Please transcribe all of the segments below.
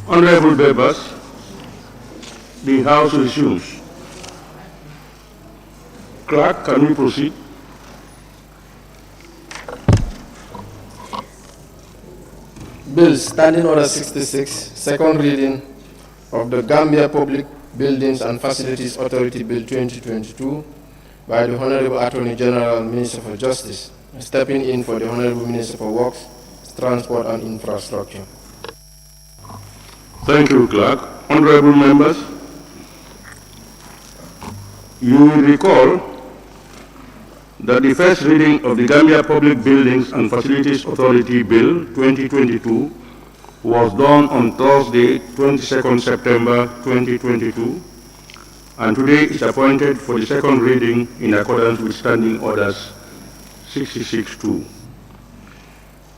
Honorable members, the House resumes. Clerk, can we proceed? Bill Standing Order 66, second reading of the Gambia Public Buildings and Facilities Authority Bill 2022 by the Honorable Attorney General, Minister for Justice, stepping in for the Honorable Minister for Works, Transport and Infrastructure. Thank you, Clerk. Honorable members, you will recall that the first reading of the Gambia Public Buildings and Facilities Authority Bill 2022 was done on Thursday, 22nd September 2022, and today is appointed for the second reading in accordance with Standing Orders 66-2.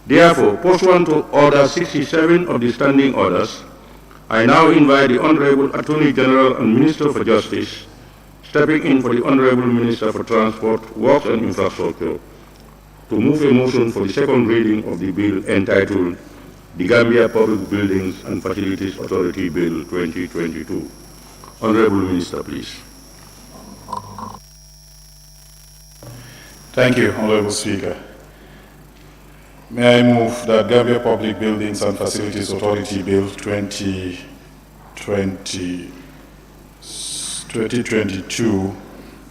Therefore, pursuant to Order 67 of the Standing Orders, I now invite the Honorable Attorney General and Minister for Justice, stepping in for the Honorable Minister for Transport, Works and Infrastructure, to move a motion for the second reading of the bill entitled the Gambia Public Buildings and Facilities Authority Bill 2022. Honorable Minister, please. Thank you, Honorable Speaker. May I move that Gambia Public Buildings and Facilities Authority Bill 2022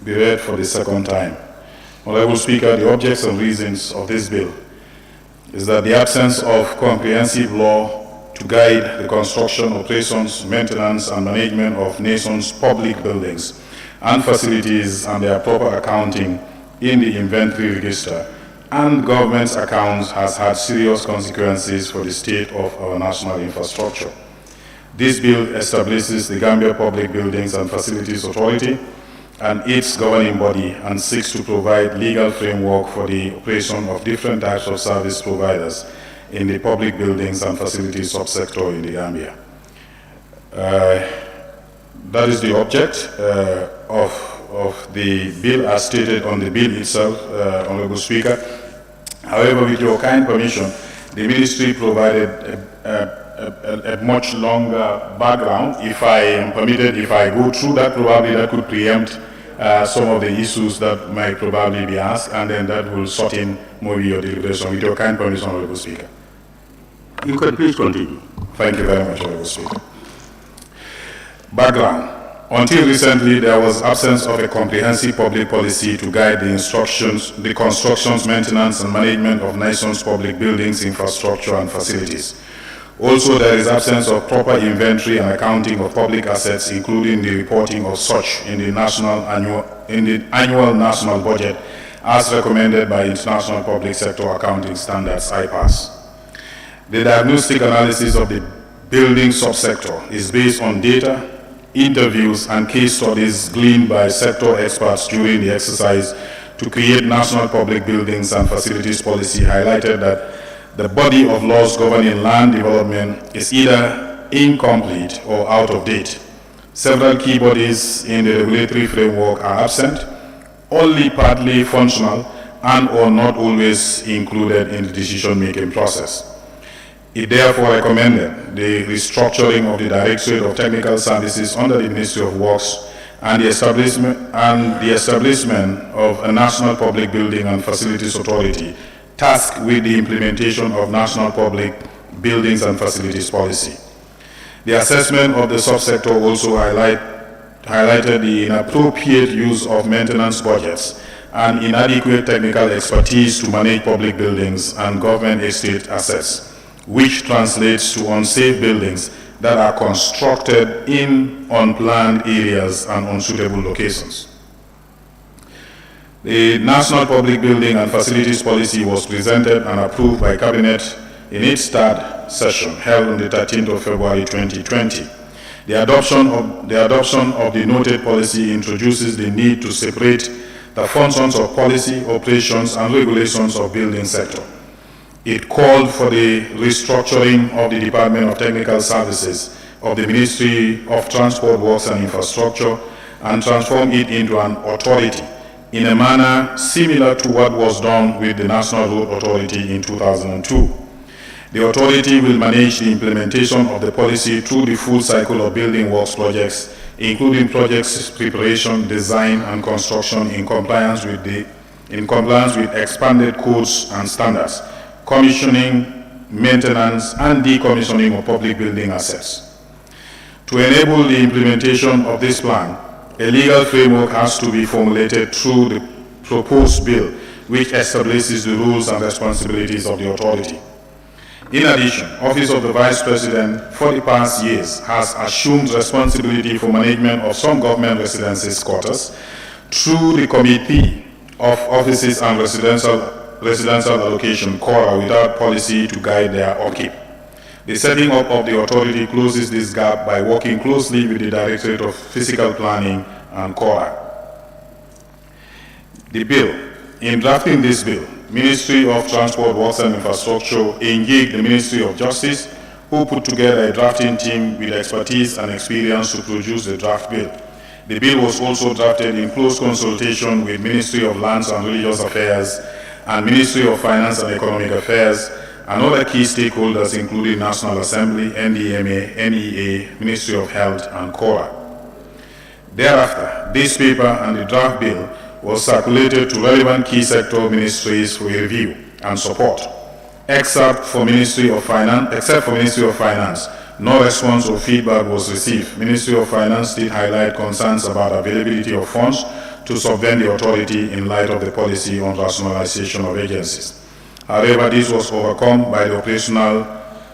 be read for the second time. Honorable Speaker, the objects and reasons of this bill is that the absence of comprehensive law to guide the construction, operations, maintenance, and management of nation's public buildings and facilities and their proper accounting in the inventory register and government's accounts has had serious consequences for the state of our national infrastructure. This bill establishes the Gambia Public Buildings and Facilities Authority and its governing body and seeks to provide legal framework for the operation of different types of service providers in the public buildings and facilities subsector in the Gambia. That is the object of the bill as stated on the bill itself, Honorable Speaker. However, with your kind permission, the Ministry provided a much longer background. If I am permitted, if I go through that, probably that could preempt some of the issues that might probably be asked, and then that will sort in maybe your deliberation. With your kind permission, Honorable Speaker. You can please continue. Thank you very much, Honorable Speaker. Background. Until recently, there was absence of a comprehensive public policy to guide the constructions, maintenance, and management of nation's public buildings, infrastructure, and facilities. Also, there is absence of proper inventory and accounting of public assets, including the reporting of such in the annual national budget, as recommended by International Public Sector Accounting Standards (IPAS). The diagnostic analysis of the building subsector is based on data, interviews, and case studies gleaned by sector experts during the exercise to create national public buildings and facilities policy. Highlighted that the body of laws governing land development is either incomplete or out of date. Several key bodies in the regulatory framework are absent, only partly functional, and or not always included in the decision-making process. It therefore recommended the restructuring of the Directorate of Technical Services under the Ministry of Works and the establishment of a National Public Building and Facilities Authority tasked with the implementation of National Public Buildings and Facilities Policy. The assessment of the subsector also highlighted the inappropriate use of maintenance budgets and inadequate technical expertise to manage public buildings and government estate assets, which translates to unsafe buildings that are constructed in unplanned areas and unsuitable locations. The National Public Building and Facilities Policy was presented and approved by Cabinet in its third session held on the 13th of February 2020. The adoption of the noted policy introduces the need to separate the functions of policy, operations, and regulations of building sector. It called for the restructuring of the Department of Technical Services of the Ministry of Transport, Works and Infrastructure and transform it into an authority in a manner similar to what was done with the National Road Authority in 2002. The authority will manage the implementation of the policy through the full cycle of building works projects, including projects preparation, design, and construction in compliance with expanded codes and standards, commissioning, maintenance, and decommissioning of public building assets. To enable the implementation of this plan, a legal framework has to be formulated through the proposed bill, which establishes the rules and responsibilities of the authority. In addition, Office of the Vice President for the past years has assumed responsibility for management of some government residences quarters through the Committee of Offices and Residential Allocation, CORA, without policy to guide their upkeep. The setting up of the authority closes this gap by working closely with the Directorate of Physical Planning and CORA. The bill. In drafting this bill, Ministry of Transport, Works and Infrastructure engaged the Ministry of Justice, who put together a drafting team with expertise and experience to produce the draft bill. The bill was also drafted in close consultation with Ministry of Lands and Religious Affairs and Ministry of Finance and Economic Affairs and other key stakeholders, including National Assembly, NDMA, NEA, Ministry of Health, and CORA. Thereafter, this paper and the draft bill was circulated to relevant key sector ministries for review and support. Except for Ministry of Finance, no response or feedback was received. Ministry of Finance did highlight concerns about availability of funds to subvent the authority in light of the policy on rationalization of agencies. However, this was overcome by the operational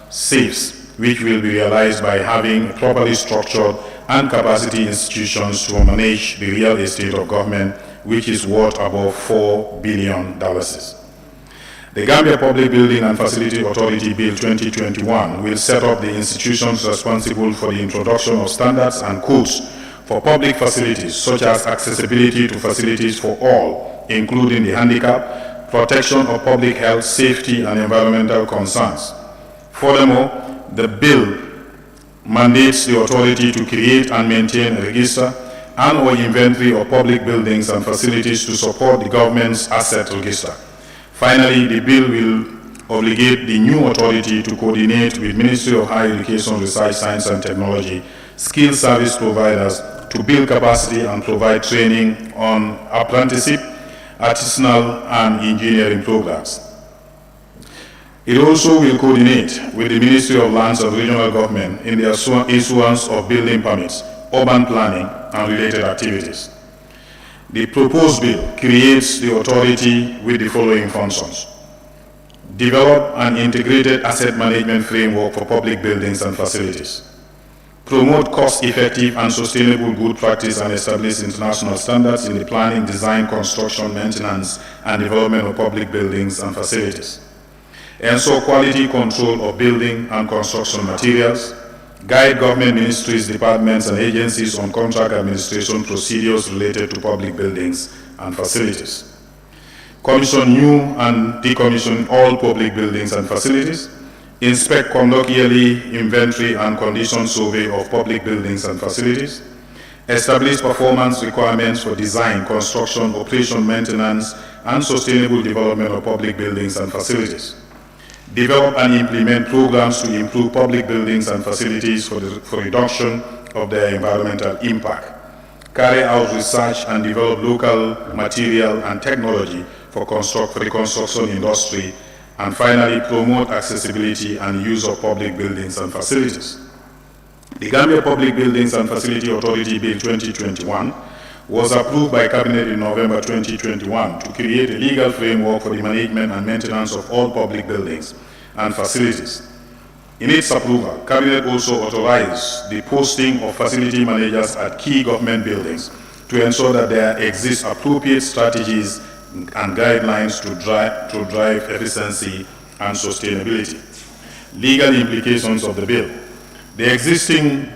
saves, which will be realized by having properly structured and capacity institutions to manage the real estate of government, which is worth above $4 billion. The Gambia Public Building and Facility Authority Bill 2021 will set up the institutions responsible for the introduction of standards and codes for public facilities, such as accessibility to facilities for all, including the handicapped, protection of public health, safety, and environmental concerns. Furthermore, the bill mandates the authority to create and maintain a register and/or inventory of public buildings and facilities to support the government's asset register. Finally, the bill will obligate the new authority to coordinate with Ministry of Higher Education, Research, Science and Technology, skilled service providers to build capacity and provide training on apprenticeship, artisanal and engineering programs. It also will coordinate with the Ministry of Lands and Regional Government in the issuance of building permits, urban planning, and related activities. The proposed bill creates the authority with the following functions: develop an integrated asset management framework for public buildings and facilities, promote cost-effective and sustainable good practice and establish international standards in the planning, design, construction, maintenance, and development of public buildings and facilities, ensure quality control of building and construction materials, guide government ministries, departments, and agencies on contract administration procedures related to public buildings and facilities, commission new and decommission all public buildings and facilities, inspect, conduct yearly inventory and condition survey of public buildings and facilities, establish performance requirements for design, construction, operation, maintenance, and sustainable development of public buildings and facilities, develop and implement programs to improve public buildings and facilities for reduction of their environmental impact, carry out research and develop local material and technology for the construction industry, and finally promote accessibility and use of public buildings and facilities. The Gambia Public Buildings and Facility Authority Bill 2021 was approved by Cabinet in November 2021 to create a legal framework for the management and maintenance of all public buildings and facilities. In its approval, Cabinet also authorized the posting of facility managers at key government buildings to ensure that there exist appropriate strategies and guidelines to drive efficiency and sustainability. Legal implications of the bill. The existing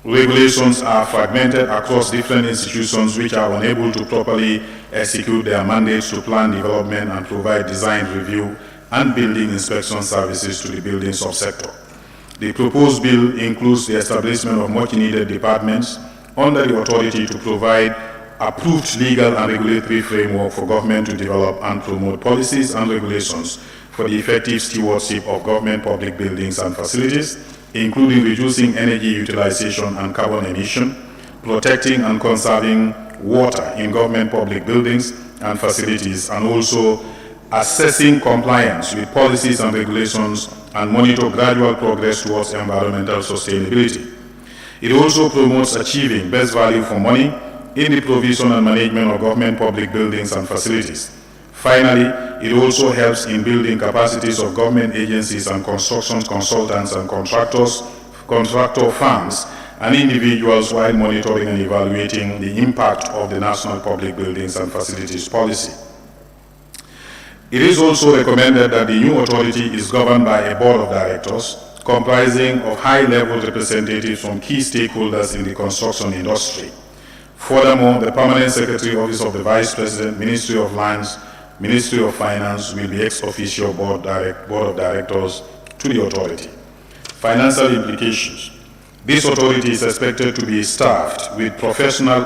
regulations are fragmented across different institutions which are unable to properly execute their mandates to plan development and provide design review and building inspection services to the building subsector. The proposed bill includes the establishment of much-needed departments under the authority to provide approved legal and regulatory framework for government to develop and promote policies and regulations for the effective stewardship of government public buildings and facilities, including reducing energy utilization and carbon emission, protecting and conserving water in government public buildings and facilities, and also assessing compliance with policies and regulations and monitor gradual progress towards environmental sustainability. It also promotes achieving best value for money in the provision and management of government public buildings and facilities. Finally, it also helps in building capacities of government agencies and construction consultants and contractor firms and individuals while monitoring and evaluating the impact of the National Public Buildings and Facilities Policy. It is also recommended that the new authority is governed by a board of directors comprising of high-level representatives from key stakeholders in the construction industry. Furthermore, the Permanent Secretary Office of the Vice President, Ministry of Lands, Ministry of Finance will be ex officio board of directors to the authority. Financial implications. This authority is expected to be staffed with professionals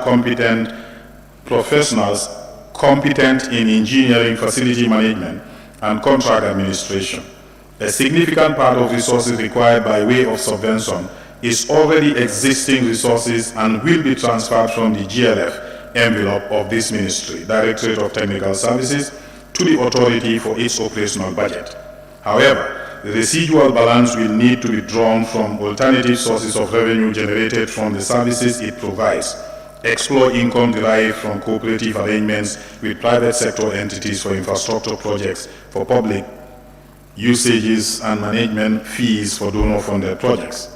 competent in engineering, facility management, and contract administration. A significant part of resources required by way of subvention is already existing resources and will be transferred from the GLF envelope of this ministry, Directorate of Technical Services, to the authority for its operational budget. However, the residual balance will need to be drawn from alternative sources of revenue generated from the services it provides, explore income derived from cooperative arrangements with private sector entities for infrastructure projects for public usages and management fees for donor-funded projects.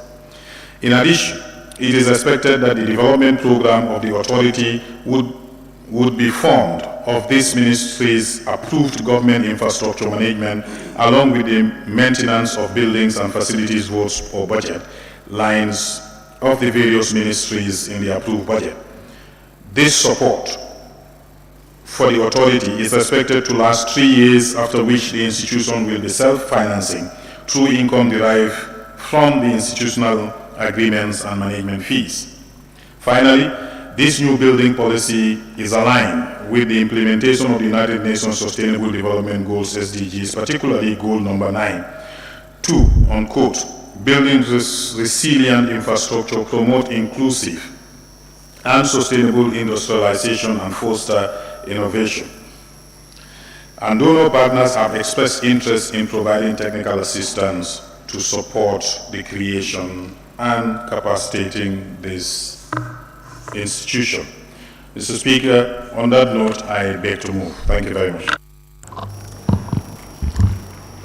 In addition, it is expected that the development program of the authority would be formed of this ministry's approved government infrastructure management along with the maintenance of buildings and facilities votes or budget lines of the various ministries in the approved budget. This support for the authority is expected to last 3 years, after which the institution will be self-financing through income derived from the institutional agreements and management fees. Finally, this new building policy is aligned with the implementation of the United Nations Sustainable Development Goals, SDGs, particularly goal number 9, to, unquote, building resilient infrastructure, promote inclusive and sustainable industrialization and foster innovation. And donor partners have expressed interest in providing technical assistance to support the creation and capacitating this institution. Mr. Speaker, on that note, I beg to move. Thank you very much.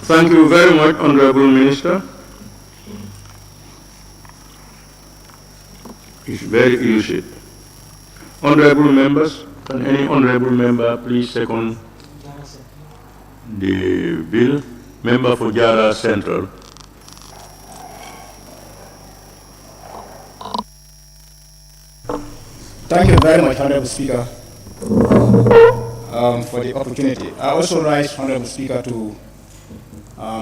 Thank you very much, Honorable Minister. It's very elusive. Honorable members, can any honorable member please second the bill? Member for Jara Central. Thank you very much, Honorable Speaker, for the opportunity. I also rise, Honorable Speaker, to,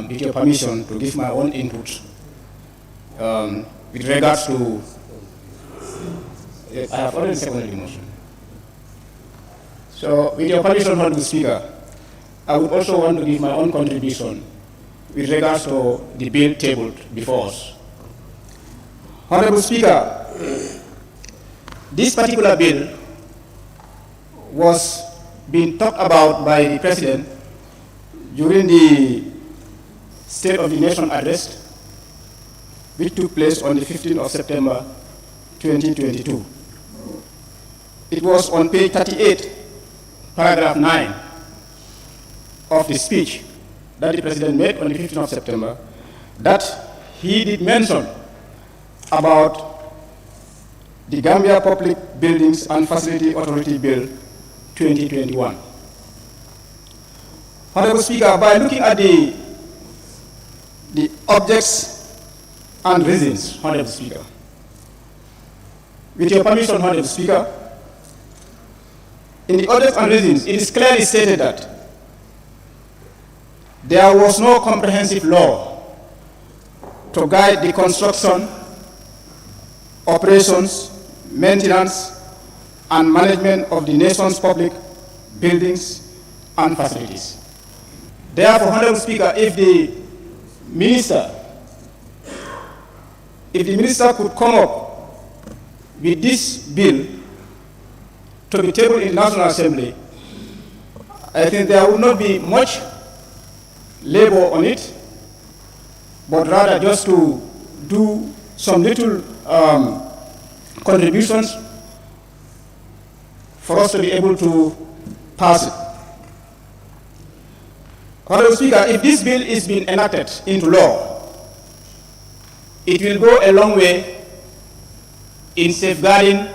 with your permission, to give my own input with regards to, I have already seconded the motion. So, with your permission, Honorable Speaker, I would also want to give my own contribution with regards to the bill tabled before us. Honorable Speaker, this particular bill was being talked about by the President during the State of the Nation address, which took place on the 15th of September 2022. It was on page 38, paragraph 9 of the speech that the President made on the 15th of September, that he did mention about the Gambia Public Buildings and Facility Authority Bill 2021. Honorable Speaker, by looking at the objects and reasons, Honorable Speaker, with your permission, Honorable Speaker, in the objects and reasons, it is clearly stated that there was no comprehensive law to guide the construction, operations, maintenance, and management of the nation's public buildings and facilities. Therefore, Honorable Speaker, if the minister could come up with this bill to be tabled in the National Assembly, I think there would not be much labor on it, but rather just to do some little contributions for us to be able to pass it. Honorable Speaker, if this bill is being enacted into law, it will go a long way in safeguarding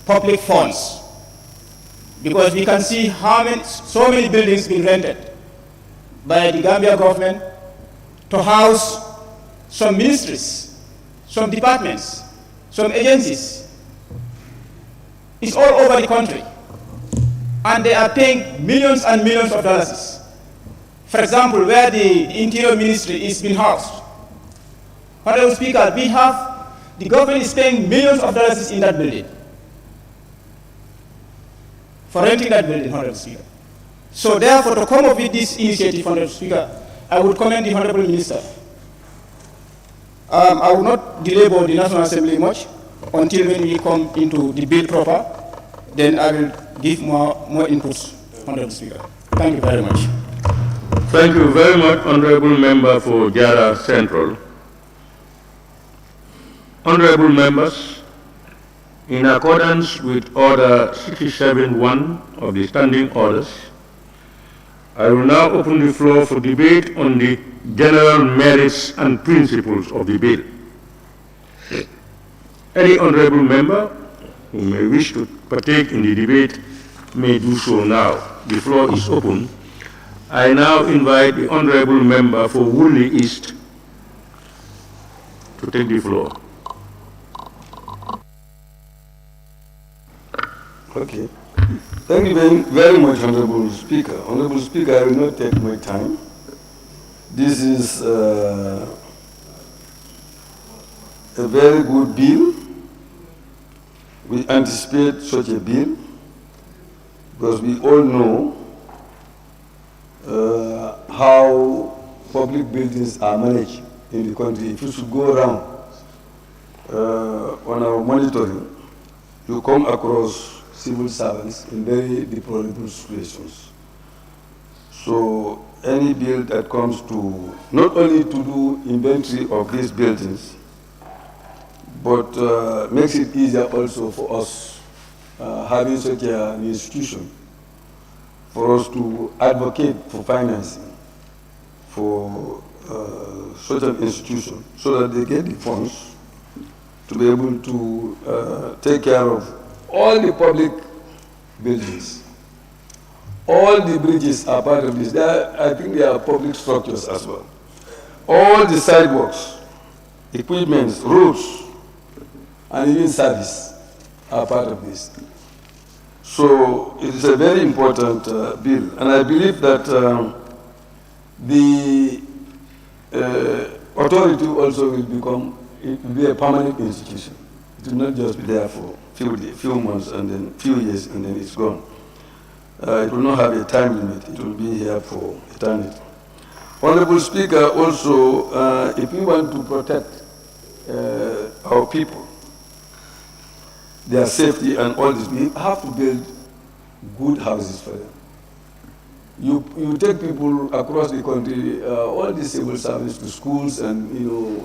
public funds, because we can see so many buildings being rented by the Gambia government to house some ministries, some departments, some agencies. It's all over the country, and they are paying millions and millions of dollars. For example, where the Interior Ministry is being housed, Honorable Speaker, the government is paying millions of dollars in that building, for renting that building, Honorable Speaker. So therefore, to come up with this initiative, Honorable Speaker, I would commend the Honorable Minister. I will not delay the National Assembly much until when we come into the bill proper, then I will give more inputs, Honorable Speaker. Thank you very much. Thank you very much, Honorable Member for Jara Central. Honorable members, in accordance with Order 67.1 of the Standing Orders, I will now open the floor for debate on the general merits and principles of the bill. Any honorable member who may wish to partake in the debate may do so now. The floor is open. I now invite the honorable member for Woolly East to take the floor. Okay. Thank you very much, Honorable Speaker. Honorable Speaker, I will not take my time. This is a very good bill. We anticipate such a bill because we all know how public buildings are managed in the country. If you should go around on our monitoring, you come across civil servants in very deplorable situations. So any bill that comes to not only to do inventory of these buildings, but makes it easier also for us having such an institution, for us to advocate for financing for such an institution so that they get the funds to be able to take care of all the public buildings. All the bridges are part of this. I think they are public structures as well. All the sidewalks, equipments, roads, and even service are part of this. So it is a very important bill. And I believe that the authority also will be a permanent institution. It will not just be there for few months and then few years and then it's gone. It will not have a time limit. It will be here for eternity. Honorable Speaker, also, if we want to protect our people, their safety and all this, we have to build good houses for them. You take people across the country, all these civil service to schools and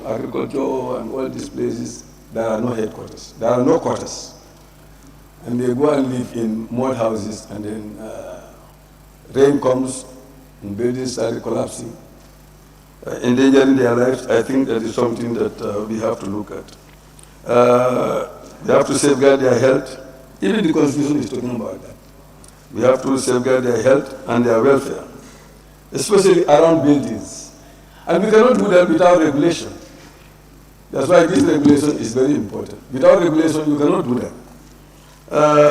agriculture and all these places, there are no headquarters. There are no quarters. And they go and live in mud houses, and then rain comes, and buildings start collapsing, endangering their lives. I think that is something that we have to look at. They have to safeguard their health. Even the Constitution is talking about that. We have to safeguard their health and their welfare, especially around buildings. And we cannot do that without regulation. That's why this regulation is very important. Without regulation, you cannot do that.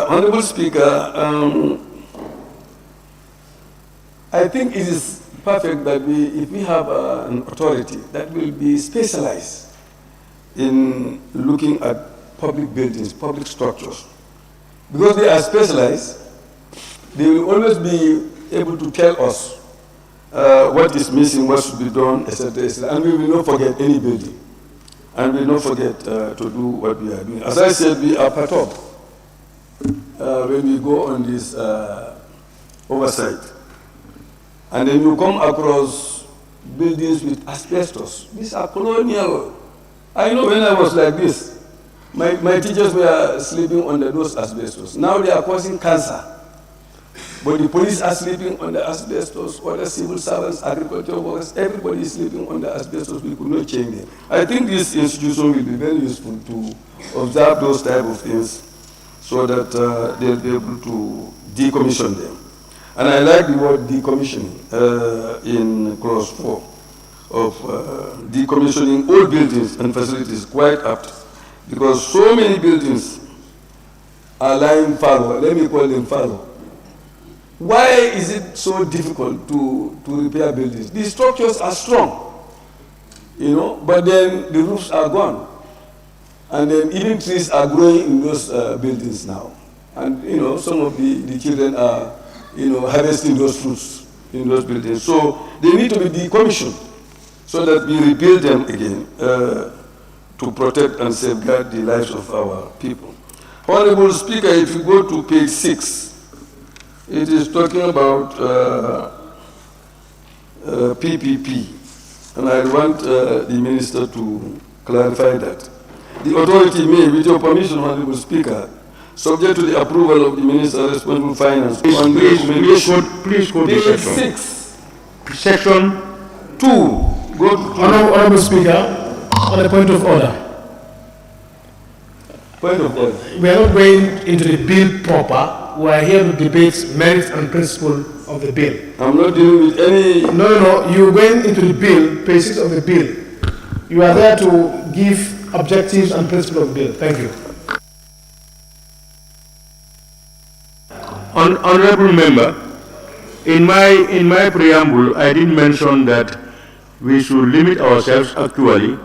Honorable Speaker, I think it is perfect that if we have an authority that will be specialized in looking at public buildings, public structures. Because they are specialized, they will always be able to tell us what is missing, what should be done, etc., etc. And we will not forget any building. And we will not forget to do what we are doing. As I said, we are perturbed when we go on this oversight. And then you come across buildings with asbestos. These are colonial. I know when I was like this, my teachers were sleeping under those asbestos. Now they are causing cancer. But the police are sleeping on the asbestos, other civil servants, agricultural workers, everybody is sleeping on the asbestos. We could not change them. I think this institution will be very useful to observe those type of things so that they'll be able to decommission them. And I like the word decommissioning in clause 4 of decommissioning all buildings and facilities, quite apt, because so many buildings are lying fallow. Let me call them fallow. Why is it so difficult to repair buildings? The structures are strong, but then the roofs are gone. And then even trees are growing in those buildings now. And, some of the children are, harvesting those fruits in those buildings. So they need to be decommissioned so that we rebuild them again to protect and safeguard the lives of our people. Honorable Speaker, if you go to page 6, it is talking about PPP, and I want the Minister to clarify that. The authority may, with your permission, Honorable Speaker, subject to the approval of the Minister responsible for finance, Please go to page section. 6, Section 2. Go to Honorable Speaker, on a point of order. point of order. We are not going into the bill proper. We are here to debate merits and principle of the bill. I'm not dealing with any... No. You went into the bill, page 6 of the bill. You are there to give objectives and principle of the bill. Thank you. Honorable Member, in my preamble, I did mention that we should limit ourselves actually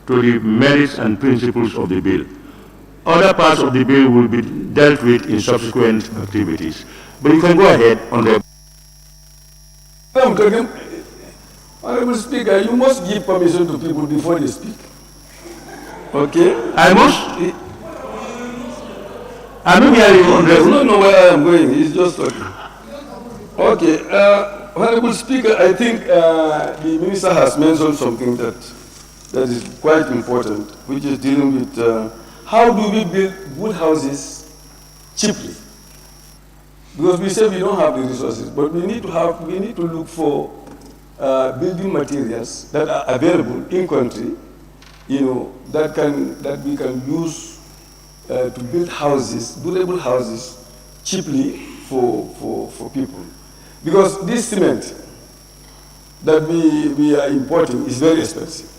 to the merits and principles of the bill. Other parts of the bill will be dealt with in subsequent activities. But you can go ahead, Honorable. Honorable Speaker, you must give permission to people before they speak. Okay? I'm not hearing you, He does Honorable. not know where I am going. He's just talking. Okay. Honorable Speaker, I think the Minister has mentioned something that is quite important, which is dealing with how do we build good houses cheaply? Because we say we don't have the resources, but we need to look for building materials that are available in country, that we can use to build houses, durable houses, cheaply for people. Because this cement that we are importing is very expensive,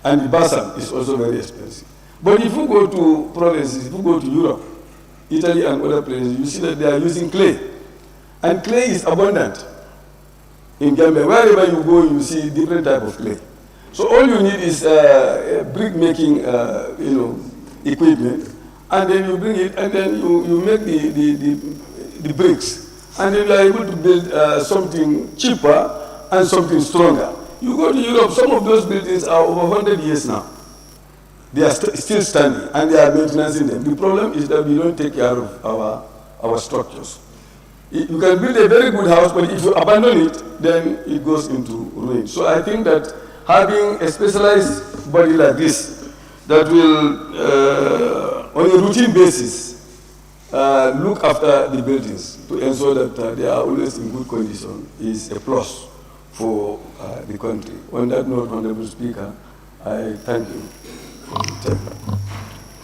and the balsam is also very expensive. But if you go to provinces, if you go to Europe, Italy and other places, you see that they are using clay. And clay is abundant in Gambia. Wherever you go, you see different type of clay. So all you need is brick making, equipment, and then you bring it, and then you make the bricks, and then you are able to build something cheaper and something stronger. You go to Europe, some of those buildings are over 100 years now. They are still standing, and they are maintaining them. The problem is that we don't take care of our structures. You can build a very good house, but if you abandon it, then it goes into ruin. So I think that having a specialized body like this that will, on a routine basis, look after the buildings to ensure that they are always in good condition is a plus for the country. On that note, Honorable Speaker, I thank you.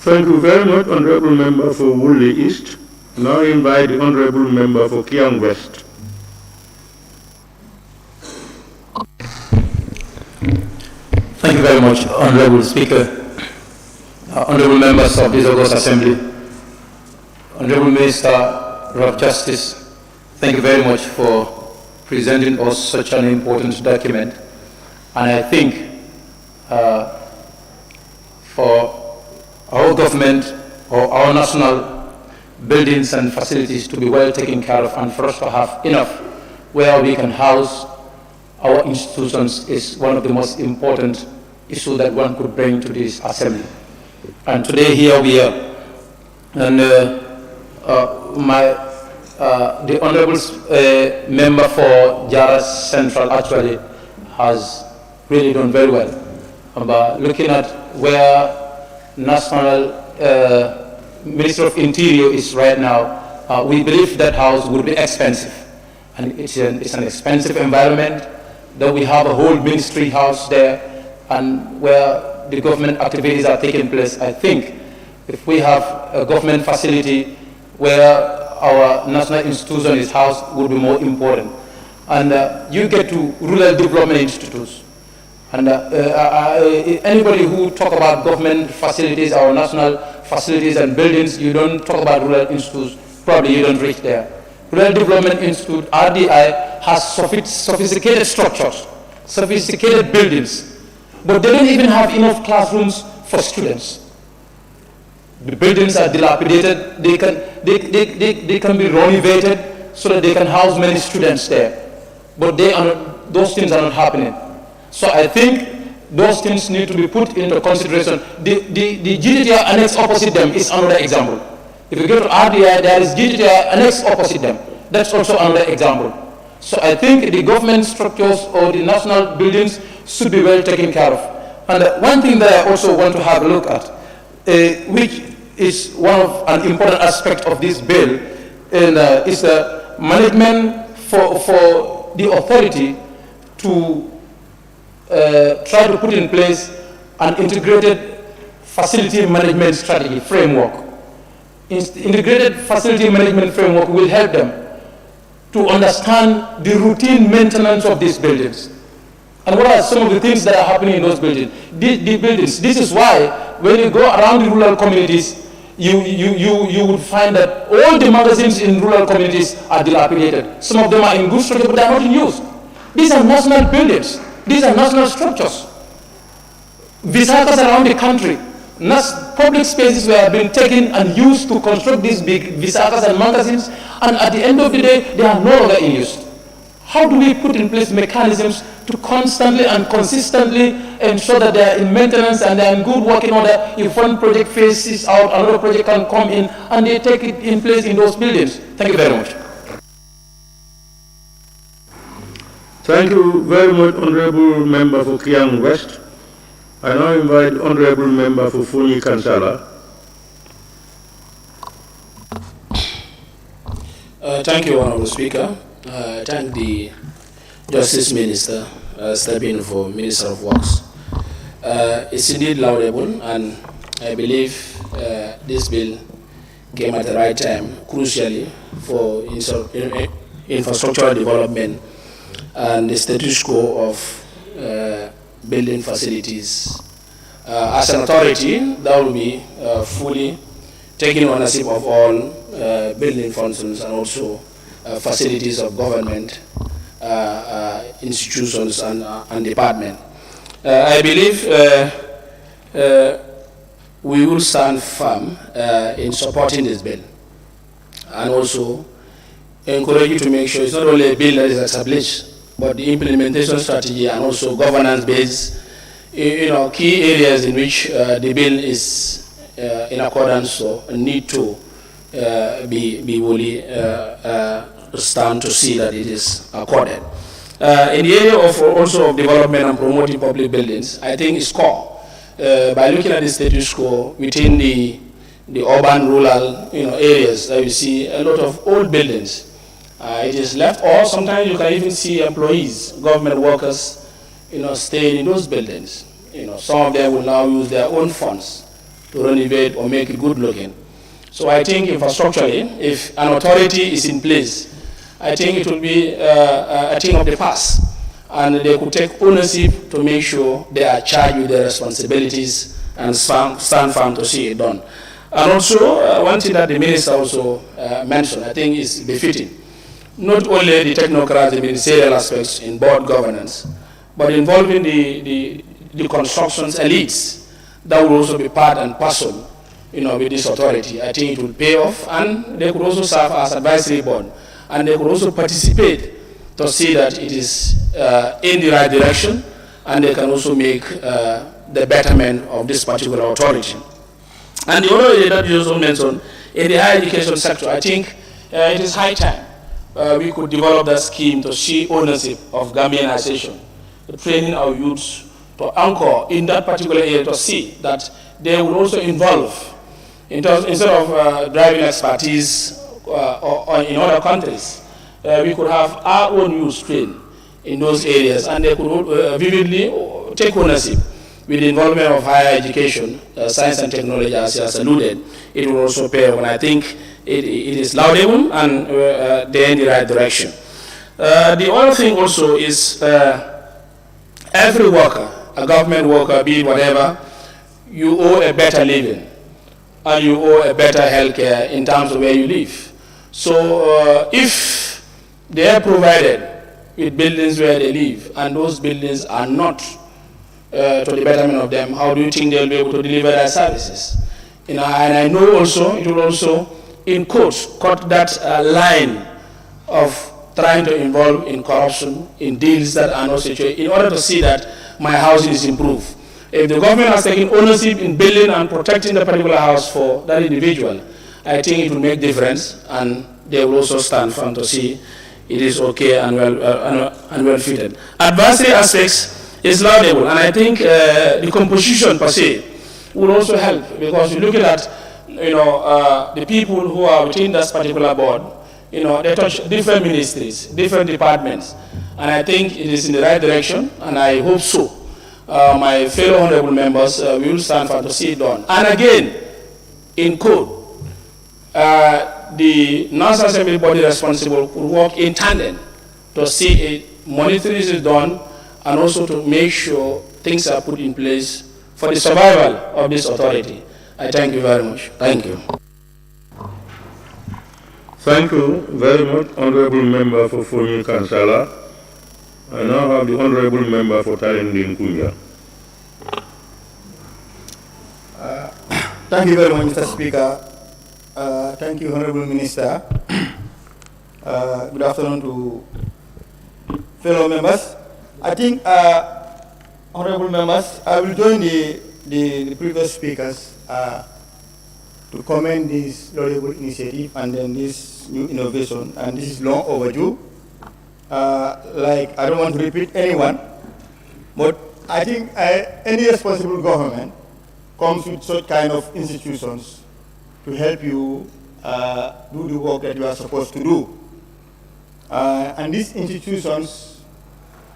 Thank you very much, Honorable Member for Woolly East. Now I invite the Honorable Member for Kiang West. Thank you very much, Honorable Speaker, Honorable Members of this August Assembly, Honorable Minister of Justice. Thank you very much for presenting us such an important document. And I think for our government or our national buildings and facilities to be well taken care of, and for us to have enough where we can house our institutions is one of the most important issues that one could bring to this assembly. And today here we are, and the honorable member for Jara Central actually has really done very well. But looking at where National Minister of Interior is right now, we believe that house would be expensive. And it's an expensive environment, that we have a whole ministry house there, and where the government activities are taking place. I think if we have a government facility where our national institution is housed, would be more important. And you get to rural development institutes. And anybody who talk about government facilities, our national facilities and buildings, you don't talk about rural institutes, probably you don't reach there. Rural Development Institute, RDI, has sophisticated structures, sophisticated buildings, but they don't even have enough classrooms for students. The buildings are dilapidated. They can be renovated so that they can house many students there. But those things are not happening. So I think those things need to be put into consideration. The GTTR annex opposite them is another example. If you go to RDI, there is GTTR annex opposite them. That's also another example. So I think the government structures or the national buildings should be well taken care of. And one thing that I also want to have a look at, which is an important aspect of this bill, and is the management for the authority to try to put in place an integrated facility management strategy framework. Integrated facility management framework will help them to understand the routine maintenance of these buildings. And what are some of the things that are happening in those buildings? The buildings. This is why when you go around the rural communities, you would find that all the magazines in rural communities are dilapidated. Some of them are in good structure, but they are not in use. These are national buildings. These are national structures. Visakas around the country, public spaces were being taken and used to construct these big visakas and magazines, and at the end of the day, they are no longer in use. How do we put in place mechanisms to constantly and consistently ensure that they are in maintenance and they are in good working order? If one project phases out, another project can come in, and they take it in place in those buildings. Thank you very much. Thank you very much, Honorable Member for Kiang West. I now invite the Honorable Member for Funi Kansala. Thank you, Honorable Speaker. Thank the Justice Minister stepping in for Minister of Works. It's indeed laudable, and I believe this bill came at the right time, crucially for infrastructural development and the status quo of building facilities. As an authority, that will be fully taking ownership of all building functions and also facilities of government, institutions and department. I believe we will stand firm in supporting this bill, and also encourage you to make sure it's not only a bill that is established, but the implementation strategy and also governance-based, key areas in which the bill is in accordance or need to be fully stand to see that it is accorded. In the area of also of development and promoting public buildings, I think it's core. By looking at the status quo within the urban rural areas, you see a lot of old buildings. It is left, or sometimes you can even see employees, government workers, staying in those buildings. Some of them will now use their own funds to renovate or make it good looking. So I think infrastructurally, if an authority is in place, I think it will be a thing of the past, and they could take ownership to make sure they are charged with their responsibilities and stand firm to see it done. And also, one thing that the minister also mentioned, I think is befitting. Not only the technocrats, the ministerial aspects in board governance, but involving the constructions elites that will also be part and parcel, with this authority. I think it will pay off, and they could also serve as advisory board, and they could also participate to see that it is in the right direction, and they can also make the betterment of this particular authority. And the other area that you also mentioned, in the higher education sector, I think it is high time we could develop that scheme to see ownership of Gambianization, training our youths to anchor in that particular area to see that they will also involve, instead of driving expertise or in other countries, we could have our own youth trained in those areas, and they could vividly take ownership with the involvement of higher education, science and technology, as you has alluded. It will also pay off, and I think it is laudable, and they're in the right direction. The other thing also is every worker, a government worker, be it whatever, you owe a better living, and you owe a better healthcare in terms of where you live. So if they are provided with buildings where they live, and those buildings are not to the betterment of them, how do you think they'll be able to deliver their services? And I know also, it will also, in quotes, cut that line of trying to involve in corruption, in deals that are not situated, in order to see that my housing is improved. If the government has taken ownership in building and protecting the particular house for that individual, I think it will make difference, and they will also stand firm to see it is okay and well fitted. Advisory aspects is laudable, and I think the composition per se will also help, because you're looking at the people who are within that particular board. They touch different ministries, different departments, and I think it is in the right direction, and I hope so. My fellow honorable members will stand for to see it done. And again, in code, the National Assembly body responsible will work in tandem to see monitoring is done, and also to make sure things are put in place for the survival of this authority. I thank you very much. Thank you. Thank you very much, Honorable Member for Fonyi Kansala. I now have the Honorable Member for Talending Kunya. Thank you very much, Mr. Speaker. Thank you, Honorable Minister. Good afternoon to fellow members. I think, Honorable members, I will join the previous speakers to commend this laudable initiative and then this new innovation, and this is long overdue. I don't want to repeat anyone, but I think any responsible government comes with such kind of institutions to help you do the work that you are supposed to do. And these institutions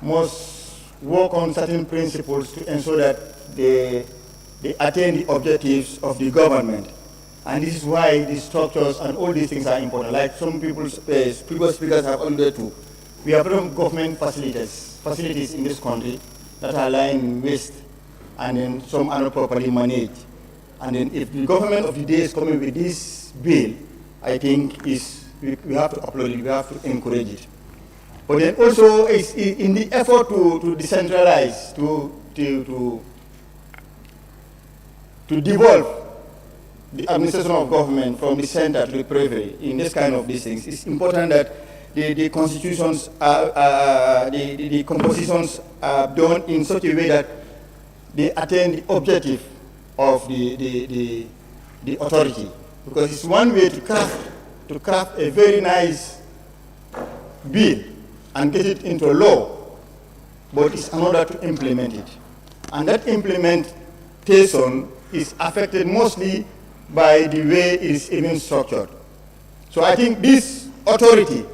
must work on certain principles to ensure that they attain the objectives of the government. And this is why the structures and all these things are important. Like some previous speakers have alluded to, we have government facilities in this country that are lying in waste, and then some are not properly managed. And then if the government of the day is coming with this bill, I think we have to applaud it, we have to encourage it. But then also, it's in the effort to decentralize, to devolve the administration of government from the center to the periphery in this kind of these things, it's important that the constitutions, the compositions are done in such a way that they attain the objective of the authority. Because it's one way to craft a very nice bill and get it into law, but it's another to implement it. And that implementation is affected mostly by the way it is even structured. So I think this authority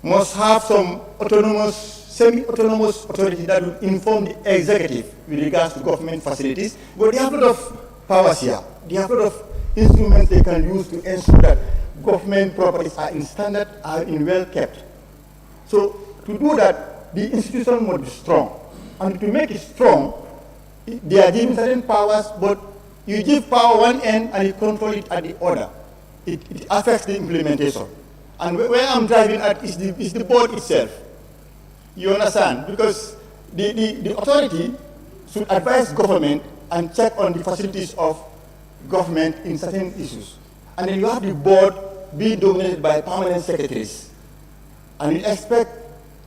must have some autonomous, semi-autonomous authority that will inform the executive with regards to government facilities. But they have a lot of powers here. They have a lot of instruments they can use to ensure that government properties are in standard, are in well kept. So to do that, the institution must be strong. And to make it strong, they are given certain powers, but you give power one end and you control it at the other. It affects the implementation. And where I'm driving at is the board itself. You understand? Because the authority should advise government and check on the facilities of government in certain issues. And then you have the board being dominated by permanent secretaries. And you expect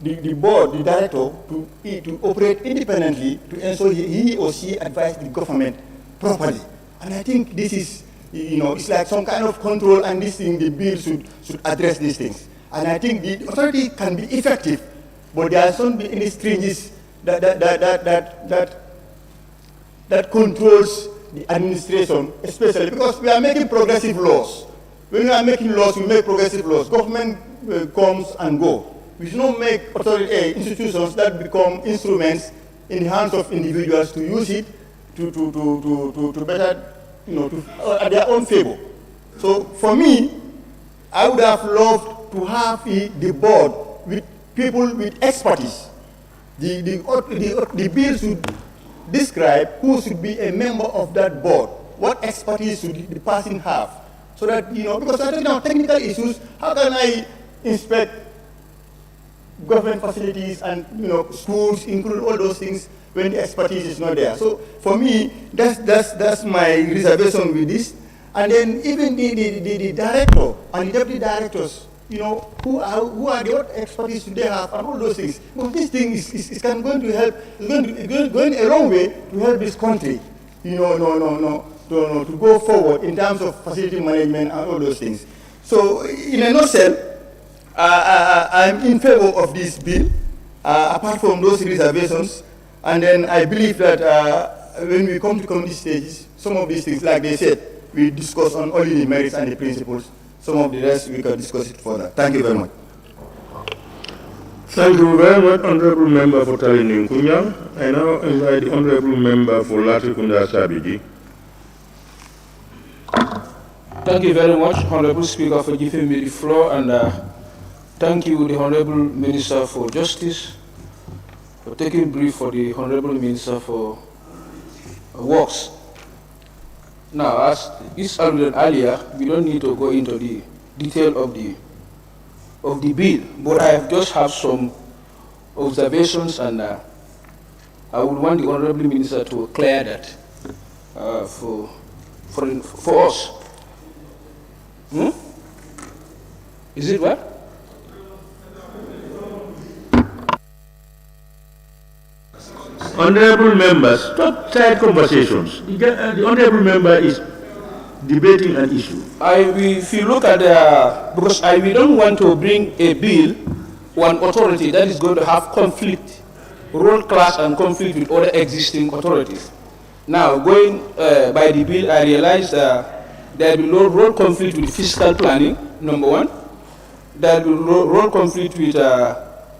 the board, the director, to operate independently to ensure he or she advise the government properly. And I think this is, it's like some kind of control, and this thing, the bill should address these things. And I think the authority can be effective, but there shouldn't be any strings that controls the administration, especially because we are making progressive laws. When we are making laws, we make progressive laws. Government comes and goes. We should not make institutions that become instruments in the hands of individuals to use it to better, at their own favor. So for me, I would have loved to have the board with people with expertise. The bill should describe who should be a member of that board. What expertise should the person have? So that, because I think technical issues, how can I inspect government facilities and schools, include all those things when the expertise is not there? So for me, that's my reservation with this. And then even the director and the deputy directors, who are what expertise do they have and all those things. But this thing is going to help. It's going a long way to help this country. To go forward in terms of facility management and all those things. So in a nutshell, I'm in favor of this bill, apart from those reservations. And then I believe that when we come to committee stages, some of these things, like they said, we discuss on only the merits and the principles. Some of the rest, we can discuss it further. Thank you very much. Thank you very much, Honorable Member for Talinding Kunyang. I now invite the Honorable Member for Latrikunda Sabiji. Thank you very much, Honorable Speaker, for giving me the floor, and thank you, the Honorable Minister for Justice, for taking brief for the Honorable Minister for Works. Now, as is alluded earlier, we don't need to go into the detail of the bill, but I just have some observations, and I would want the Honorable Minister to clear that for us. Is it what? Honorable members, stop side conversations. The honorable member is debating an issue. If you look at because we don't want to bring a bill or an authority that is going to have conflict, role class and conflict with other existing authorities. Now, going by the bill, I realized there will be no role conflict with fiscal planning, number one. There will be no role conflict with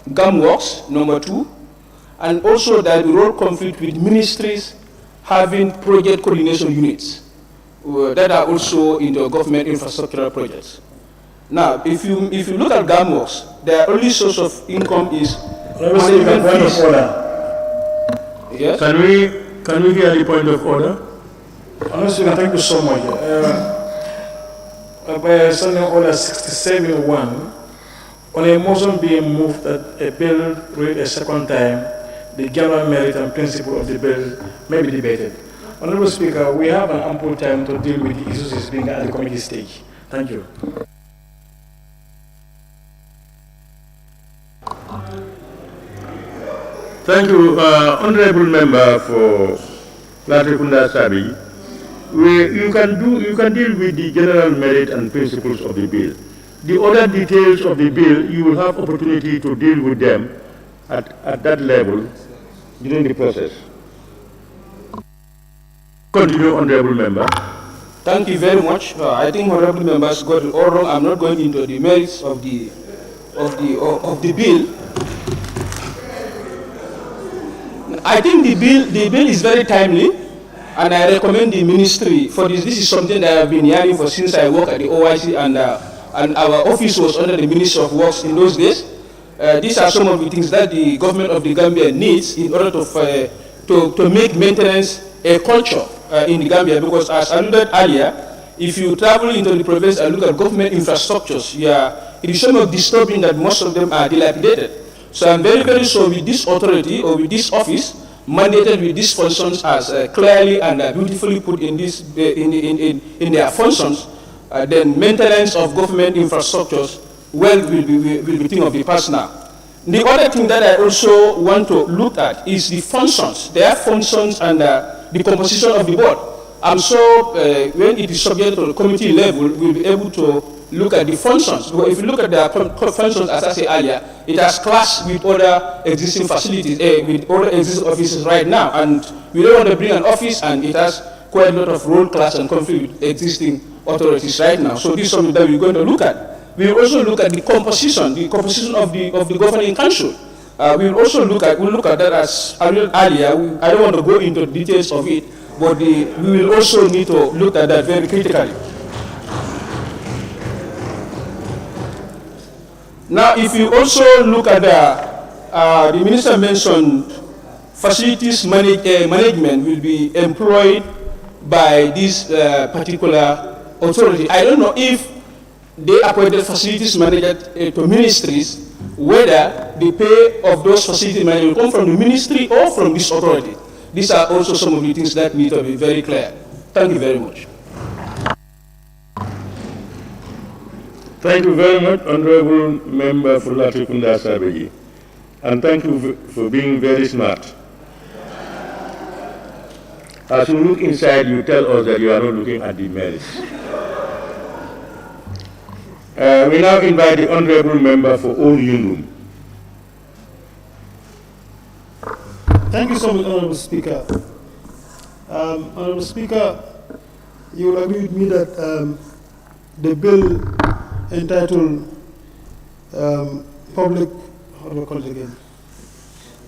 GAMWorks, number two. And also there will be role conflict with ministries having project coordination units that are also in the government infrastructural projects. Now, if you look at GAMWorks, their only source of income is management fees. Yes? Can we hear the point of order? Honestly, thank you so much. By Standing Order 67-1, on a motion being moved that a bill read a second time, the general merit and principle of the bill may be debated. Honorable Speaker, we have an ample time to deal with the issues being at the committee stage. Thank you. Thank you, Honorable Member for Latrikunda Sabi. You can deal with the general merit and principles of the bill. The other details of the bill, you will have opportunity to deal with them at that level during the process. Continue, Honorable Member. Thank you very much. I think Honorable Members got it all wrong. I'm not going into the merits of the bill. I think the bill is very timely, and I recommend the ministry for this. This is something that I've been hearing for since I work at the OIC, and our office was under the Ministry of Works in those days. These are some of the things that the government of the Gambia needs in order to make maintenance a culture in the Gambia, because as alluded earlier, if you travel into the province and look at government infrastructures, it is somewhat disturbing that most of them are dilapidated. So I'm very, very sure with this authority or with this office, mandated with these functions as clearly and beautifully put in their functions, then maintenance of government infrastructures will be thing of the past now. The other thing that I also want to look at is the functions, their functions and the composition of the board. I'm sure when it is subject to the committee level, we'll be able to look at the functions. Because if you look at the functions, as I said earlier, it has clashed with other existing facilities, with other existing offices right now. And we don't want to bring an office, and it has quite a lot of role clash and conflict with existing authorities right now. So this is something that we're going to look at. We will also look at the composition of the governing council. We will also look at that as I mentioned earlier. I don't want to go into the details of it, but we will also need to look at that very critically. Now, if you also look at the minister mentioned facilities management will be employed by this particular authority. I don't know if they appointed facilities manager to ministries, whether the pay of those facility managers will come from the ministry or from this authority. These are also some of the things that need to be very clear. Thank you very much. Thank you very much, Honorable Member Fulati Kunda Sabeji. And thank you for being very smart. As you look inside, you tell us that you are not looking at the merits. We now invite the Honorable Member for Old Yundum. Thank you so much, Honorable Speaker. Honorable Speaker, you will agree with me that the bill entitled Public, how do I call it again?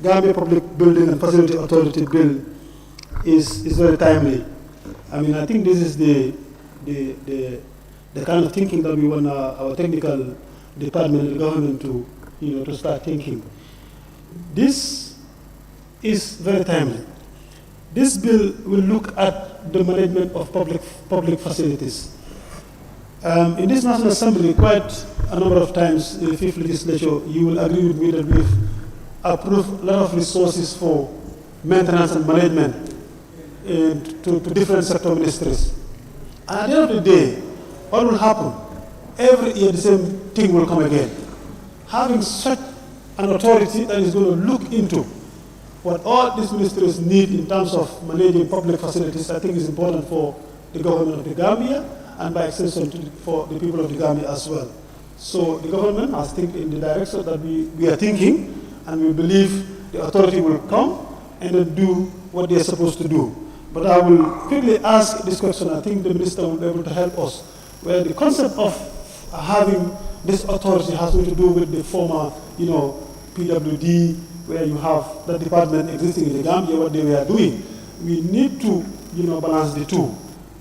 Gambia Public Building and Facility Authority Bill is very timely. I mean, I think this is the kind of thinking that we want our technical department and the government to start thinking. This is very timely. This bill will look at the management of public facilities. In this National Assembly, quite a number of times in the 5th legislature, you will agree with me that we've approved a lot of resources for maintenance and management to different sector ministries. And at the end of the day, what will happen? Every year the same thing will come again. Having such an authority that is going to look into what all these ministries need in terms of managing public facilities, I think is important for the government of the Gambia and by extension for the people of the Gambia as well. So the government has think in the direction that we are thinking, and we believe the authority will come and then do what they are supposed to do. But I will quickly ask this question. I think the minister will be able to help us, where the concept of having this authority has to do with the former, PWD, where you have that department existing in the Gambia, what they were doing. We need to, balance the two.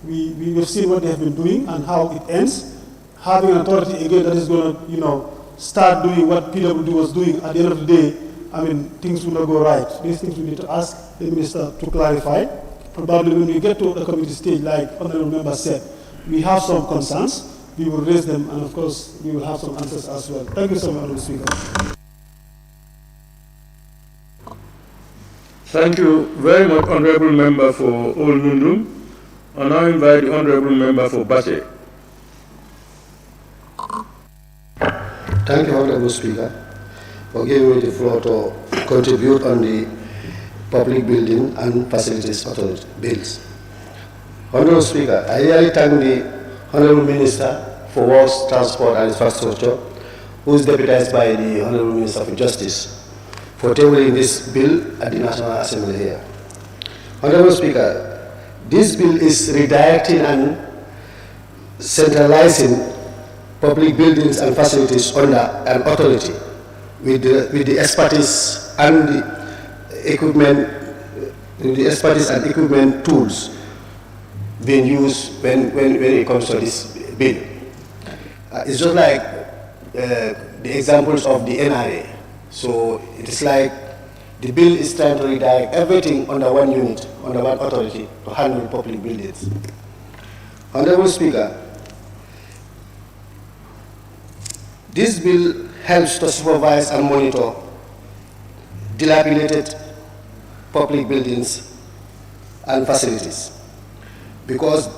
We've seen what they have been doing and how it ends. Having an authority again that is going to, start doing what PWD was doing, at the end of the day, I mean, things will not go right. These things we need to ask the minister to clarify. Probably when we get to the committee stage, like Honorable Member said, we have some concerns, we will raise them, and of course, we will have some answers as well. Thank you so much, Honorable Speaker. Thank you very much, Honorable Member for Old Yundum. I now invite the Honorable Member for Basse. Thank you, Honorable Speaker, for giving me the floor to contribute on the Public Building and Facilities Authority bills. Honorable Speaker, I really thank the Honorable Minister for Works, Transport and Infrastructure, who is deputized by the Honorable Minister for Justice, for tabling this bill at the National Assembly here. Honorable Speaker, this bill is redirecting and centralizing public buildings and facilities under an authority with the expertise and the equipment, tools being used when it comes to this bill. It's just like the examples of the NRA. So it is like the bill is trying to redirect everything under one unit, under one authority to handle public buildings. Honorable Speaker, this bill helps to supervise and monitor dilapidated public buildings and facilities, because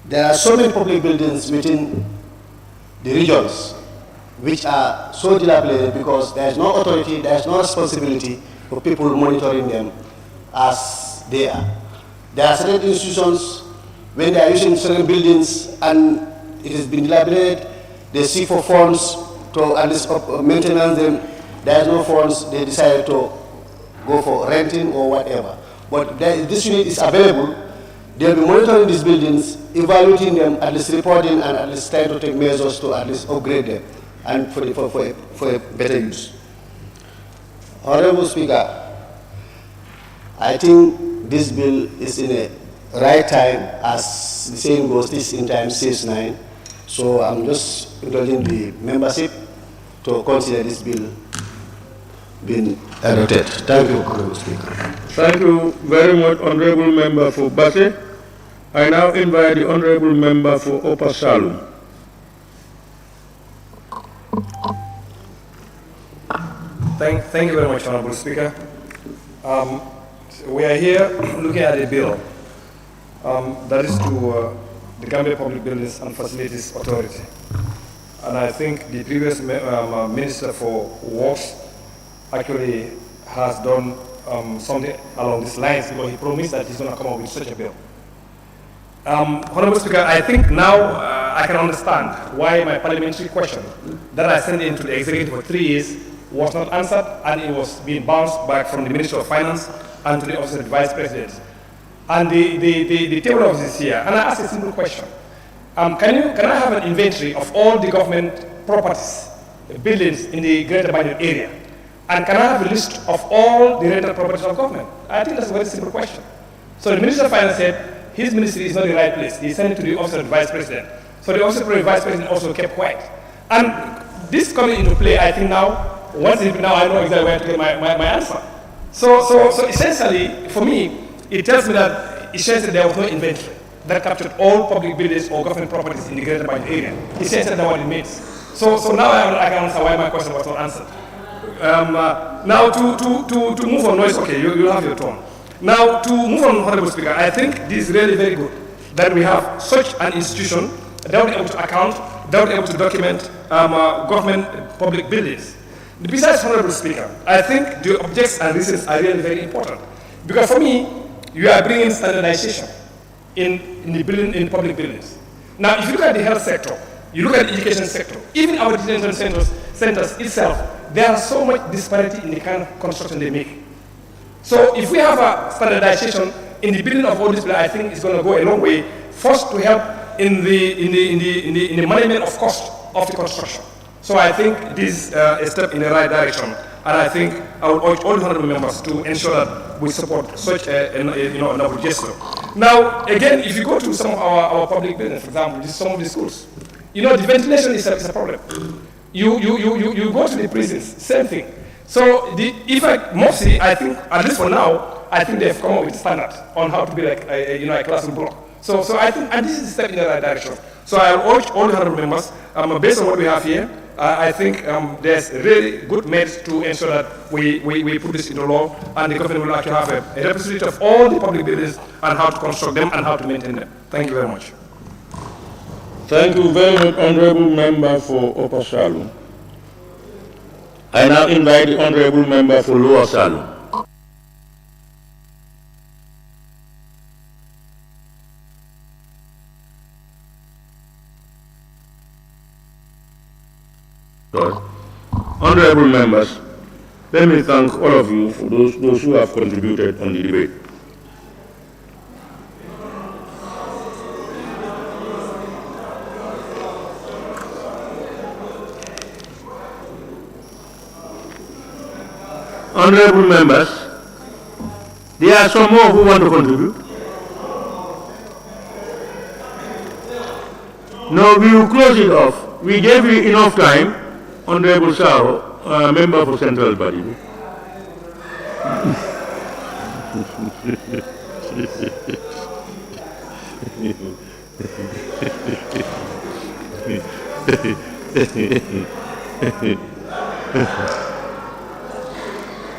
there are so many public buildings within the regions which are so dilapidated because there is no authority, there is no responsibility for people monitoring them as they are. There are certain institutions, when they are using certain buildings and it has been dilapidated, they seek for funds to at least maintenance them. There is no funds, they decide to go for renting or whatever. But this unit is available. They'll be monitoring these buildings, evaluating them, at least reporting, and at least trying to take measures to at least upgrade them and for a better use. Honorable Speaker, I think this bill is in a right time, as the saying goes, this in time saves 9. So I'm just indulging the membership to consider this bill being adopted. Thank you, Honorable Speaker. Thank you very much, Honorable Member for Basse. I now invite the Honorable Member for Upper Salum. Thank you very much, Honorable Speaker. We are here looking at a bill that is to the Gambia Public Buildings and Facilities Authority. And I think the previous Minister for Works actually has done something along these lines because he promised that he's going to come up with such a bill. Honorable Speaker, I think now I can understand why my parliamentary question that I sent into the executive for 3 years was not answered, and it was being bounced back from the Minister of Finance and to the Office of the Vice President. And the table of this here, and I ask a simple question. Can I have an inventory of all the government properties, buildings in the Greater Banjul area? And can I have a list of all the rental properties of government? I think that's a very simple question. So the Minister of Finance said his ministry is not the right place. He sent it to the Office of the Vice President. So the Office of the Vice President also kept quiet. And this coming into play, I think now, now I know exactly where to get my answer. So essentially, for me, it tells me that essentially there was no inventory that captured all public buildings or government properties in the Greater Banjul area. Essentially, that's what it means. So now I can answer why my question was not answered. Now to move on, no, it's okay, you have your turn. Now to move on, Honorable Speaker, I think this is really very good that we have such an institution that will be able to account, that will be able to document government public buildings. Besides, Honorable Speaker, I think the objects and reasons are really very important. Because for me, you are bringing standardization in public buildings. Now, if you look at the health sector, you look at the education sector, even our detention centers itself, there are so much disparity in the kind of construction they make. So if we have a standardization in the building of all these buildings, I think it's going to go a long way, first to help in the management of cost of the construction. So I think this is a step in the right direction, and I think I would urge all the honorable members to ensure that we support such a noble gesture. Now, again, if you go to some of our public buildings, for example, some of the schools, the ventilation is a problem. You go to the prisons, same thing. So mostly, I think, at least for now, I think they've come up with standards on how to be like a classroom block. So I think, and this is a step in the right direction. So I urge all the honorable members, based on what we have here, I think there's really good merits to ensure that we put this into law, and the government will actually have a representative of all the public buildings and how to construct them and how to maintain them. Thank you very much. Thank you very much, Honorable Member for Upper Salum. I now invite the Honorable Member for Lower Salum. Honorable members, let me thank all of you for those who have contributed on the debate. Honorable members, there are some more who want to contribute. No, we will close it off. We gave you enough time. Honorable Sao, member for Central Body.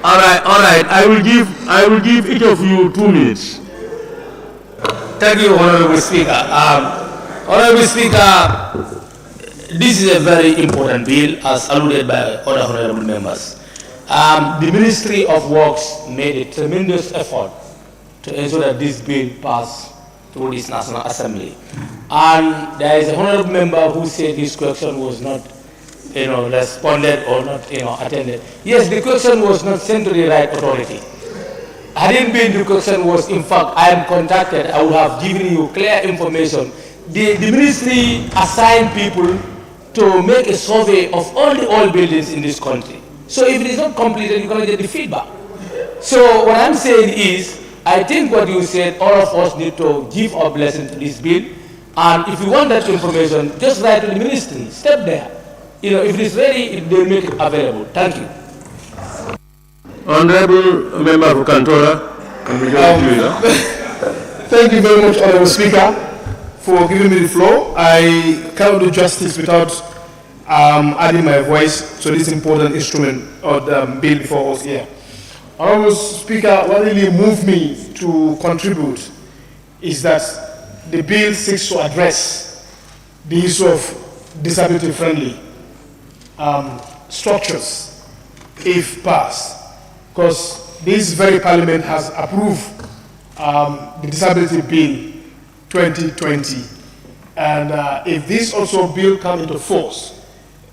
All right. I will give each of you 2 minutes. Thank you, Honorable Speaker. Honorable Speaker, this is a very important bill, as alluded by other honorable members. The Ministry of Works made a tremendous effort to ensure that this bill passed through this National Assembly. And there is a honorable member who said his question was not, responded or not, attended. Yes, the question was not sent to the right authority. Had it been the question was, in fact, I am contacted, I would have given you clear information. The ministry assigned people to make a survey of all the old buildings in this country. So if it is not completed, you're going to get the feedback. So what I'm saying is, I think what you said, all of us need to give our blessing to this bill. And if you want that information, just write to the ministry, step there. If it is ready, they'll make it available. Thank you. Honorable Member for Kantora, thank you very much, Honorable Speaker, for giving me the floor. I cannot do justice without adding my voice to this important instrument or the bill before us here. Honorable Speaker, what really moved me to contribute is that the bill seeks to address the issue of disability-friendly structures, if passed, because this very parliament has approved the Disability Bill 2020, and if this also bill comes into force,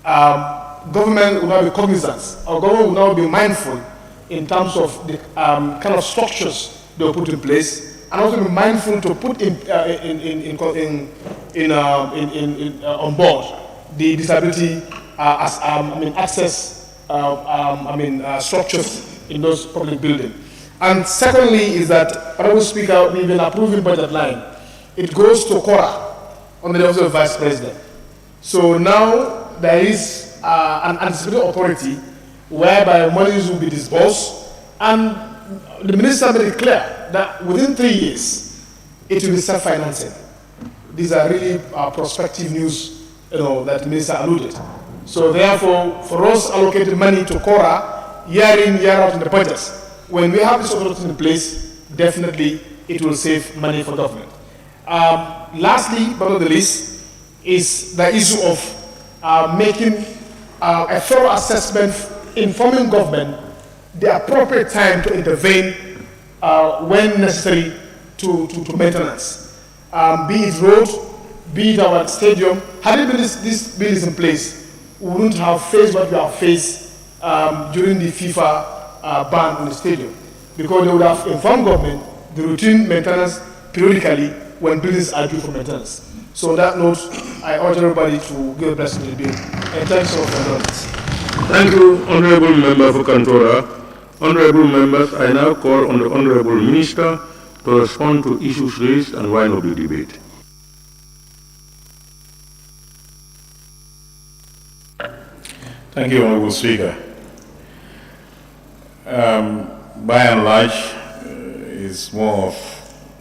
government will now be cognizant, or government will now be mindful in terms of the kind of structures they will put in place, and also be mindful to put on board the disability access structures in those public buildings. And secondly is that, Honorable Speaker, we've been approving budget line. It goes to Kora under the Office of Vice President. So now there is an anticipated authority whereby monies will be disbursed, and the minister made it clear that within 3 years it will be self-financing. These are really prospective news, that the minister alluded. So therefore, for us allocating money to Kora year in, year out in the budgets, when we have this authority in place, definitely it will save money for government. Lastly, but not the least, is the issue of making a thorough assessment, informing government the appropriate time to intervene when necessary to maintenance. Be it road, be it our stadium. Had it been this bill is in place, we wouldn't have faced what we have faced during the FIFA ban on the stadium, because they would have informed government the routine maintenance periodically when buildings are due for maintenance. So on that note, I urge everybody to give a blessing to the bill. And thanks for your attendance. Thank you, Honorable Member for Kantora. Honorable members, I now call on the Honorable Minister to respond to issues raised and wind up the debate. Thank you, Honorable Speaker. By and large, it's more of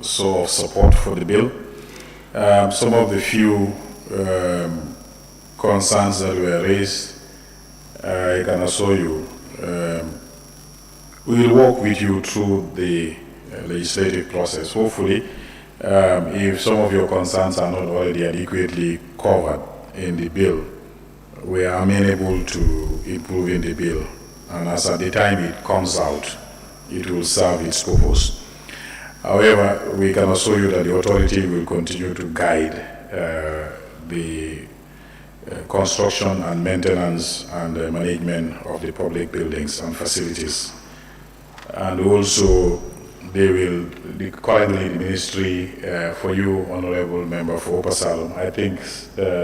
support for the bill. Some of the few concerns that were raised, I can assure you, we will work with you through the legislative process. Hopefully, if some of your concerns are not already adequately covered in the bill, we are amenable to improving the bill. And as at the time it comes out, it will serve its purpose. However, we can assure you that the authority will continue to guide the construction and maintenance and management of the public buildings and facilities. And also, they will, currently the ministry, for you, Honorable Member for Upper Salom, I think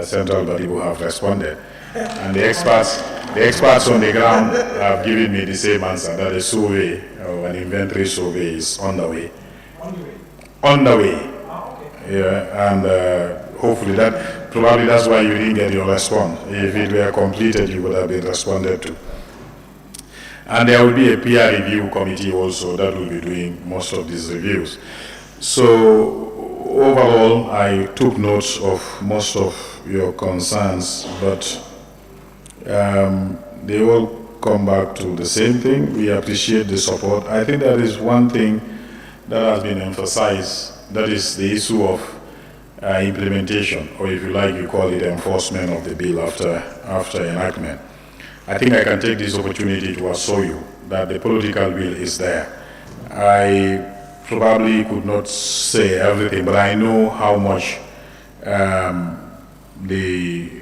Central Body will have responded. And the experts on the ground have given me the same answer, that a survey, or an inventory survey is on the way. On the way. Yeah, and hopefully probably that's why you didn't get your response. If it were completed, you would have been responded to. And there will be a peer review committee also that will be doing most of these reviews. So overall, I took notes of most of your concerns, but they all come back to the same thing. We appreciate the support. I think that is one thing that has been emphasized, that is the issue of implementation, or if you like, you call it enforcement of the bill after enactment. I think I can take this opportunity to assure you that the political will is there. I probably could not say everything, but I know how much the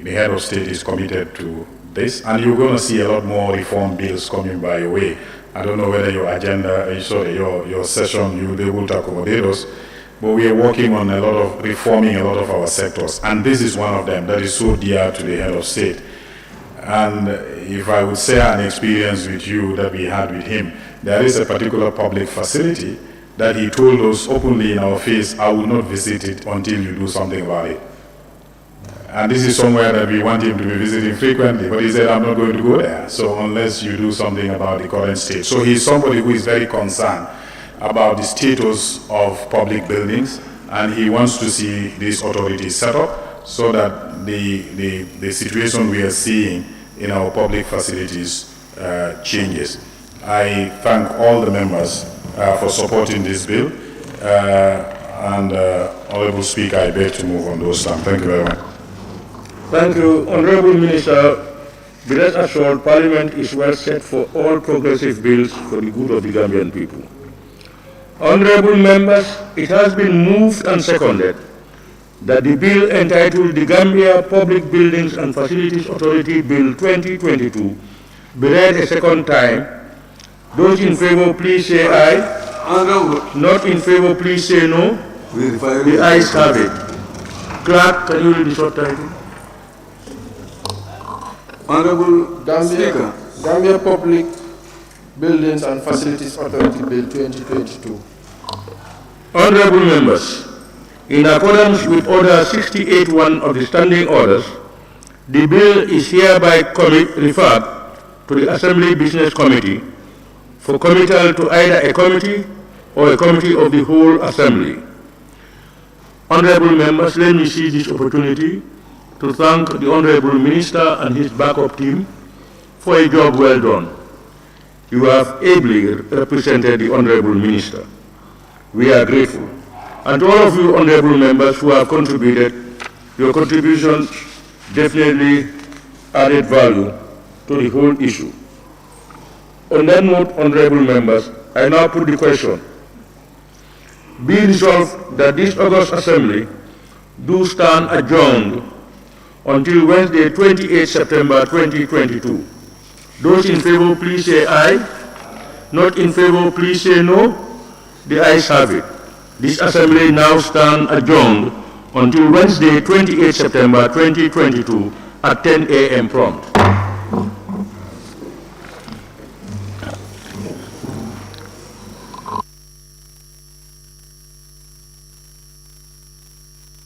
head of state is committed to this, and you're going to see a lot more reform bills coming by your way. I don't know whether your agenda, your session, you'll be able to accommodate us, but we are working on a lot of reforming a lot of our sectors, and this is one of them that is so dear to the head of state. And if I would share an experience with you that we had with him, there is a particular public facility that he told us openly in our face, I will not visit it until you do something about it. And this is somewhere that we want him to be visiting frequently, but he said, I'm not going to go there, so unless you do something about the current state. So he's somebody who is very concerned about the status of public buildings, and he wants to see these authorities set up so that the situation we are seeing in our public facilities changes. I thank all the members for supporting this bill, and Honorable Speaker, I beg to move on those terms. Thank you very much. Thank you, Honorable Minister. Be rest assured, Parliament is well set for all progressive bills for the good of the Gambian people. Honorable members, it has been moved and seconded that the bill entitled the Gambia Public Buildings and Facilities Authority Bill 2022 be read a second time. Those in favor, please say aye. Not in favor, please say no. The ayes have it. Clerk, can you read the short title? Honorable Gambia Public Buildings and Facilities Authority Bill 2022. Honorable members, in accordance with Order 68.1 of the Standing Orders, the bill is hereby referred to the Assembly Business Committee for committal to either a committee or a committee of the whole Assembly. Honorable members, let me seize this opportunity to thank the Honorable Minister and his backup team for a job well done. You have ably represented the Honorable Minister. We are grateful. And to all of you Honorable members who have contributed, your contribution definitely added value to the whole issue. On that note, Honorable members, I now put the question. Be resolved that this August Assembly do stand adjourned until Wednesday, 28 September 2022. Those in favor, please say aye. Not in favor, please say no. The ayes have it. This Assembly now stands adjourned until Wednesday, 28 September 2022 at 10 a.m. prompt.